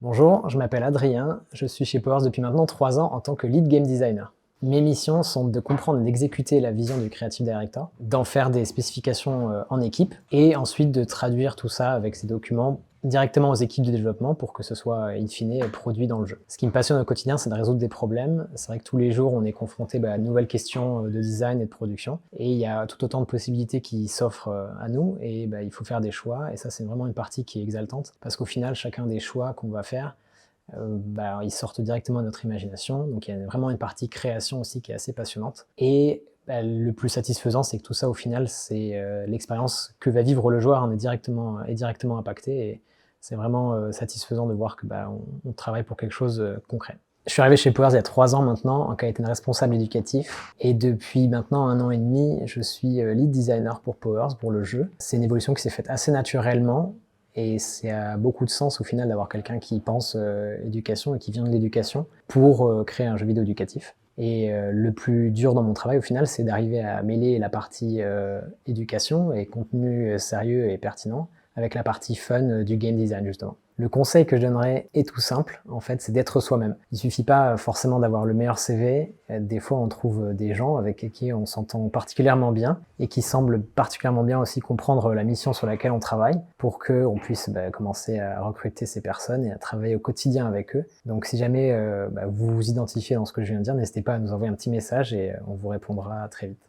Bonjour, je m'appelle Adrien, je suis chez Powers depuis maintenant 3 ans en tant que lead game designer. Mes missions sont de comprendre et d'exécuter la vision du Creative Director, d'en faire des spécifications en équipe, et ensuite de traduire tout ça avec ces documents directement aux équipes de développement pour que ce soit in fine produit dans le jeu. Ce qui me passionne au quotidien, c'est de résoudre des problèmes. C'est vrai que tous les jours, on est confronté à de nouvelles questions de design et de production, et il y a tout autant de possibilités qui s'offrent à nous, et il faut faire des choix, et ça c'est vraiment une partie qui est exaltante, parce qu'au final, chacun des choix qu'on va faire, ils sortent directement de notre imagination, donc il y a vraiment une partie création aussi qui est assez passionnante. Et le plus satisfaisant, c'est que tout ça, au final, c'est l'expérience que va vivre le joueur est directement impactée, et c'est vraiment satisfaisant de voir que on travaille pour quelque chose de concret. Je suis arrivé chez Powers il y a 3 ans maintenant en qualité de responsable éducatif, et depuis maintenant 1 an et demi, je suis lead designer pour Powers, pour le jeu. C'est une évolution qui s'est faite assez naturellement, et ça a beaucoup de sens au final d'avoir quelqu'un qui pense éducation et qui vient de l'éducation pour créer un jeu vidéo éducatif. Et le plus dur dans mon travail au final, c'est d'arriver à mêler la partie éducation et contenu sérieux et pertinent avec la partie fun du game design justement. Le conseil que je donnerais est tout simple, en fait, c'est d'être soi-même. Il suffit pas forcément d'avoir le meilleur CV. Des fois, on trouve des gens avec qui on s'entend particulièrement bien et qui semblent particulièrement bien aussi comprendre la mission sur laquelle on travaille pour qu'on puisse commencer à recruter ces personnes et à travailler au quotidien avec eux. Donc si jamais vous vous identifiez dans ce que je viens de dire, n'hésitez pas à nous envoyer un petit message et on vous répondra très vite.